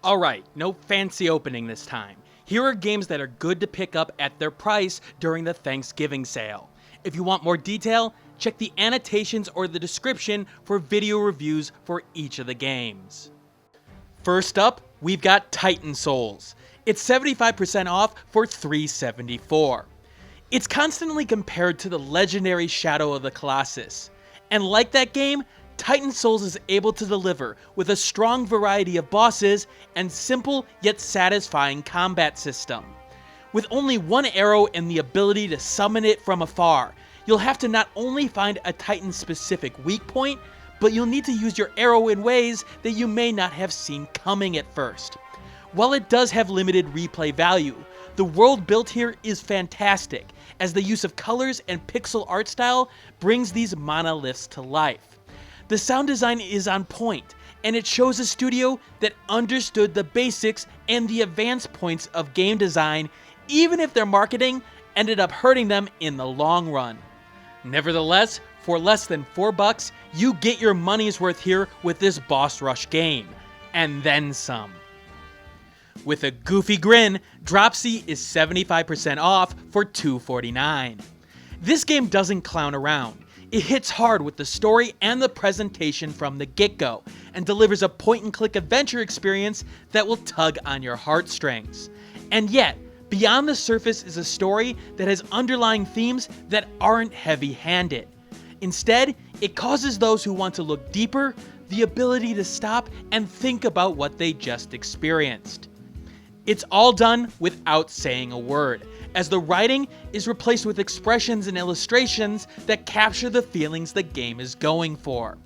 Alright, no fancy opening this time. Here are games that are good to pick up at their price during the Thanksgiving sale. If you want more detail, check the annotations or the description for video reviews for each of the games. First up, we've got Titan Souls. It's 75% off for $374. It's constantly compared to the legendary Shadow of the Colossus. And like that game, Titan Souls is able to deliver with a strong variety of bosses and simple yet satisfying combat system. With only one arrow and the ability to summon it from afar, you'll have to not only find a Titan-specific weak point, but you'll need to use your arrow in ways that you may not have seen coming at first. While it does have limited replay value, the world built here is fantastic, as the use of colors and pixel art style brings these monoliths to life. The sound design is on point, and it shows a studio that understood the basics and the advanced points of game design, even if their marketing ended up hurting them in the long run. Nevertheless, for less than $4, you get your money's worth here with this boss rush game, and then some. With a goofy grin, Dropsy is 75% off for $249. This game doesn't clown around. It hits hard with the story and the presentation from the get-go, and delivers a point-and-click adventure experience that will tug on your heartstrings. And yet, beyond the surface is a story that has underlying themes that aren't heavy-handed. Instead, it causes those who want to look deeper the ability to stop and think about what they just experienced. It's all done without saying a word, as the writing is replaced with expressions and illustrations that capture the feelings the game is going for.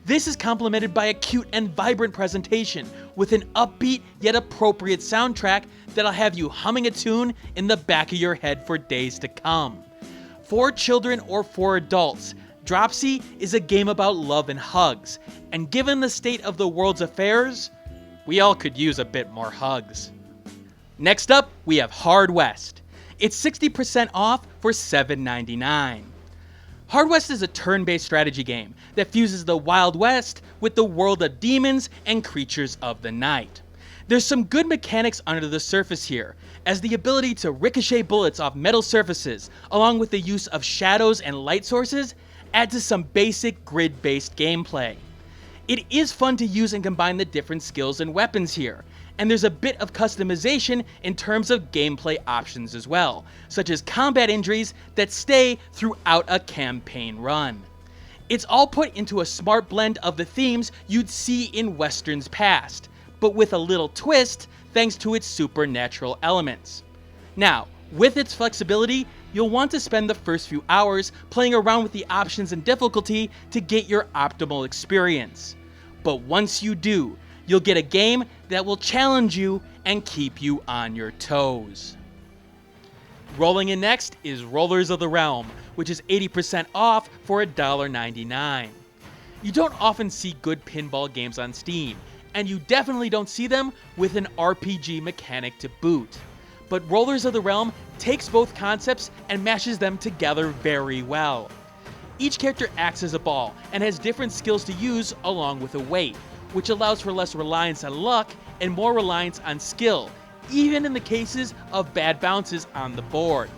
This is complemented by a cute and vibrant presentation with an upbeat yet appropriate soundtrack that'll have you humming a tune in the back of your head for days to come. For children or for adults, Dropsy is a game about love and hugs, and given the state of the world's affairs, we all could use a bit more hugs. Next up, we have Hard West. It's 60% off for $7.99. Hard West is a turn-based strategy game that fuses the Wild West with the world of demons and creatures of the night. There's some good mechanics under the surface here, as the ability to ricochet bullets off metal surfaces, along with the use of shadows and light sources, add to some basic grid-based gameplay. It is fun to use and combine the different skills and weapons here, and there's a bit of customization in terms of gameplay options as well, such as combat injuries that stay throughout a campaign run. It's all put into a smart blend of the themes you'd see in westerns past, but with a little twist thanks to its supernatural elements. Now, with its flexibility, you'll want to spend the first few hours playing around with the options and difficulty to get your optimal experience. But once you do, you'll get a game that will challenge you and keep you on your toes. Rolling in next is Rollers of the Realm, which is 80% off for $1.99. You don't often see good pinball games on Steam, and you definitely don't see them with an RPG mechanic to boot. But Rollers of the Realm takes both concepts and mashes them together very well. Each character acts as a ball and has different skills to use along with a weight, which allows for less reliance on luck and more reliance on skill, even in the cases of bad bounces on the board.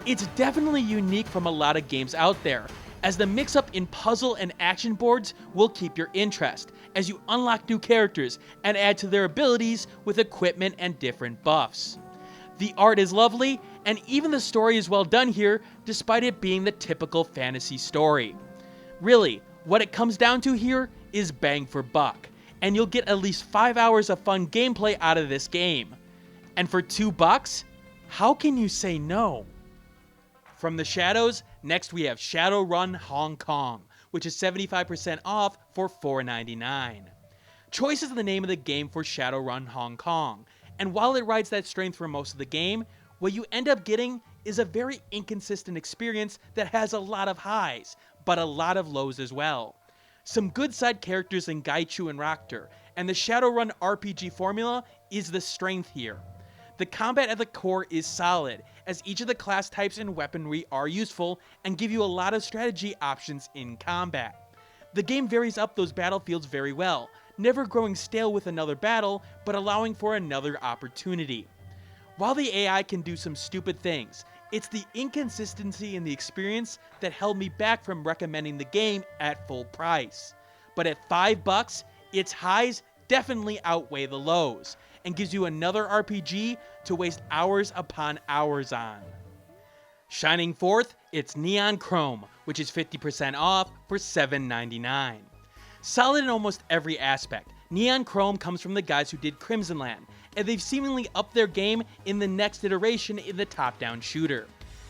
It's definitely unique from a lot of games out there, as the mix-up in puzzle and action boards will keep your interest, as you unlock new characters and add to their abilities with equipment and different buffs. The art is lovely, and even the story is well done here, despite it being the typical fantasy story. Really, what it comes down to here is bang for buck, and you'll get at least 5 hours of fun gameplay out of this game. And for $2, how can you say no? From the shadows, next we have Shadowrun Hong Kong, which is 75% off for $4.99. Choice is the name of the game for Shadowrun Hong Kong, and while it rides that strength for most of the game, what you end up getting is a very inconsistent experience that has a lot of highs, but a lot of lows as well. Some good side characters in Gaichu and Raktor, and the Shadowrun RPG formula is the strength here. The combat at the core is solid, as each of the class types and weaponry are useful and give you a lot of strategy options in combat. The game varies up those battlefields very well, never growing stale with another battle, but allowing for another opportunity. While the AI can do some stupid things, it's the inconsistency in the experience that held me back from recommending the game at full price. But at $5, its highs definitely outweigh the lows, and gives you another RPG to waste hours upon hours on. Shining forth, it's Neon Chrome, which is 50% off for $7.99. Solid in almost every aspect, Neon Chrome comes from the guys who did Crimson Land, and they've seemingly upped their game in the next iteration in the top-down shooter.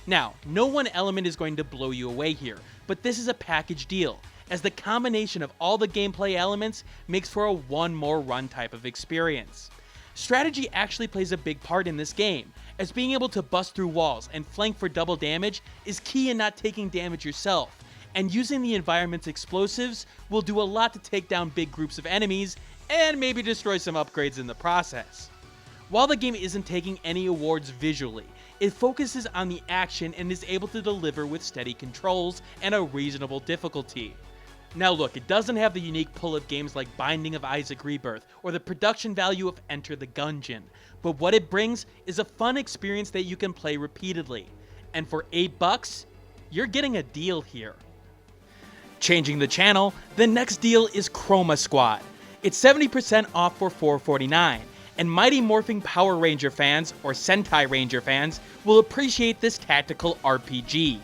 Now, no one element is going to blow you away here, but this is a package deal, as the combination of all the gameplay elements makes for a one more run type of experience. Strategy actually plays a big part in this game, as being able to bust through walls and flank for double damage is key in not taking damage yourself, and using the environment's explosives will do a lot to take down big groups of enemies and maybe destroy some upgrades in the process. While the game isn't taking any awards visually, it focuses on the action and is able to deliver with steady controls and a reasonable difficulty. Now look, it doesn't have the unique pull of games like Binding of Isaac Rebirth or the production value of Enter the Gungeon, but what it brings is a fun experience that you can play repeatedly. And for $8, you're getting a deal here. Changing the channel, the next deal is Chroma Squad. It's 70% off for $4.49, and Mighty Morphing Power Ranger fans, or Sentai Ranger fans, will appreciate this tactical RPG.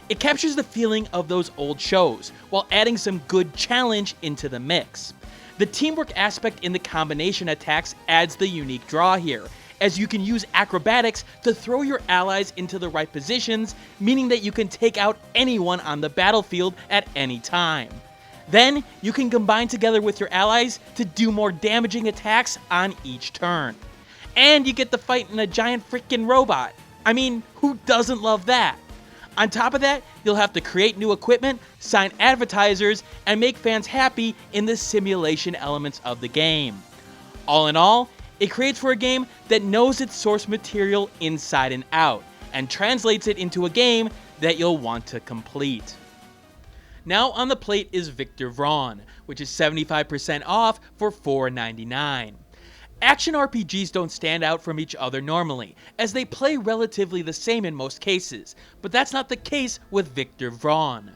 It captures the feeling of those old shows, while adding some good challenge into the mix. The teamwork aspect in the combination attacks adds the unique draw here, as you can use acrobatics to throw your allies into the right positions, meaning that you can take out anyone on the battlefield at any time. Then, you can combine together with your allies to do more damaging attacks on each turn. And you get to fight in a giant freaking robot. I mean, who doesn't love that? On top of that, you'll have to create new equipment, sign advertisers, and make fans happy in the simulation elements of the game. All in all, it creates for a game that knows its source material inside and out, and translates it into a game that you'll want to complete. Now on the plate is Victor Vran, which is 75% off for $4.99. Action RPGs don't stand out from each other normally, as they play relatively the same in most cases, but that's not the case with Victor Vran.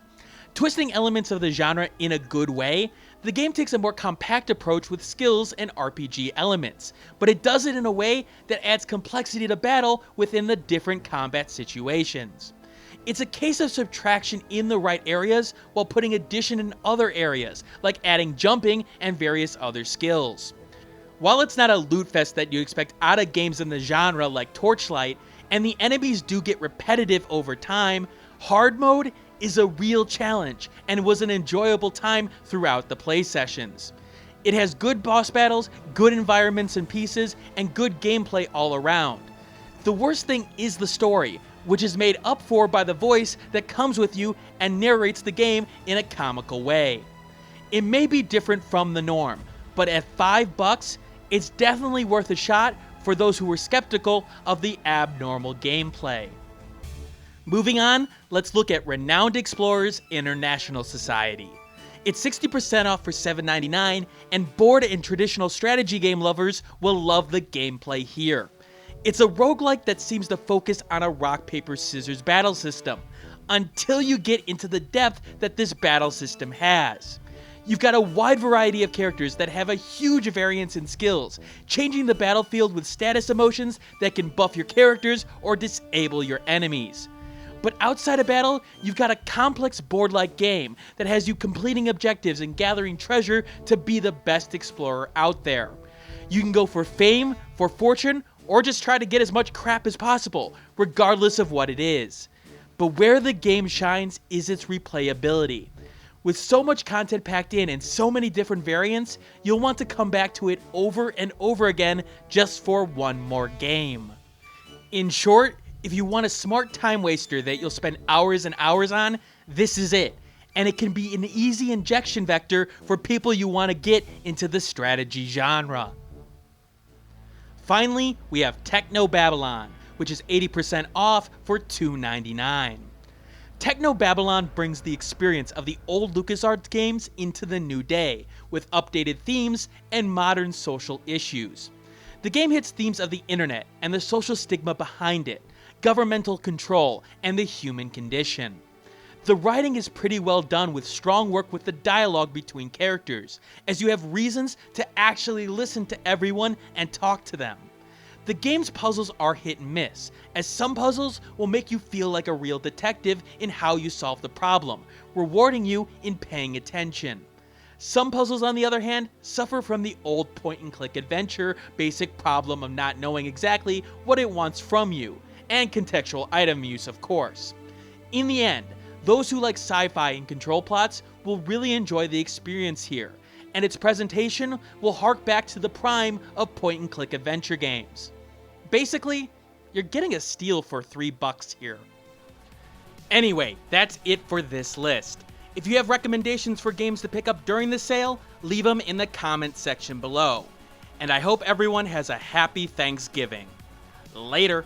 Twisting elements of the genre in a good way, the game takes a more compact approach with skills and RPG elements, but it does it in a way that adds complexity to battle within the different combat situations. It's a case of subtraction in the right areas while putting addition in other areas, like adding jumping and various other skills. While it's not a loot fest that you expect out of games in the genre like Torchlight, and the enemies do get repetitive over time, hard mode is a real challenge and was an enjoyable time throughout the play sessions. It has good boss battles, good environments and pieces, and good gameplay all around. The worst thing is the story, which is made up for by the voice that comes with you and narrates the game in a comical way. It may be different from the norm, but at $5, it's definitely worth a shot for those who were skeptical of the abnormal gameplay. Moving on, let's look at Renowned Explorers International Society. It's 60% off for $7.99, and board and traditional strategy game lovers will love the gameplay here. It's a roguelike that seems to focus on a rock, paper, scissors battle system, until you get into the depth that this battle system has. You've got a wide variety of characters that have a huge variance in skills, changing the battlefield with status emotions that can buff your characters or disable your enemies. But outside of battle, you've got a complex board-like game that has you completing objectives and gathering treasure to be the best explorer out there. You can go for fame, for fortune, or just try to get as much crap as possible, regardless of what it is. But where the game shines is its replayability. With so much content packed in and so many different variants, you'll want to come back to it over and over again just for one more game. In short, if you want a smart time waster that you'll spend hours and hours on, this is it. And it can be an easy injection vector for people you want to get into the strategy genre. Finally, we have Technobabylon, which is 80% off for $2.99. Technobabylon brings the experience of the old LucasArts games into the new day, with updated themes and modern social issues. The game hits themes of the internet and the social stigma behind it, governmental control, and the human condition. The writing is pretty well done with strong work with the dialogue between characters, as you have reasons to actually listen to everyone and talk to them. The game's puzzles are hit and miss, as some puzzles will make you feel like a real detective in how you solve the problem, rewarding you in paying attention. Some puzzles, on the other hand, suffer from the old point-and-click adventure basic problem of not knowing exactly what it wants from you, and contextual item use, of course. In the end, those who like sci-fi and control plots will really enjoy the experience here, and its presentation will hark back to the prime of point-and-click adventure games. Basically, you're getting a steal for $3 here. Anyway, that's it for this list. If you have recommendations for games to pick up during the sale, leave them in the comments section below. And I hope everyone has a happy Thanksgiving. Later.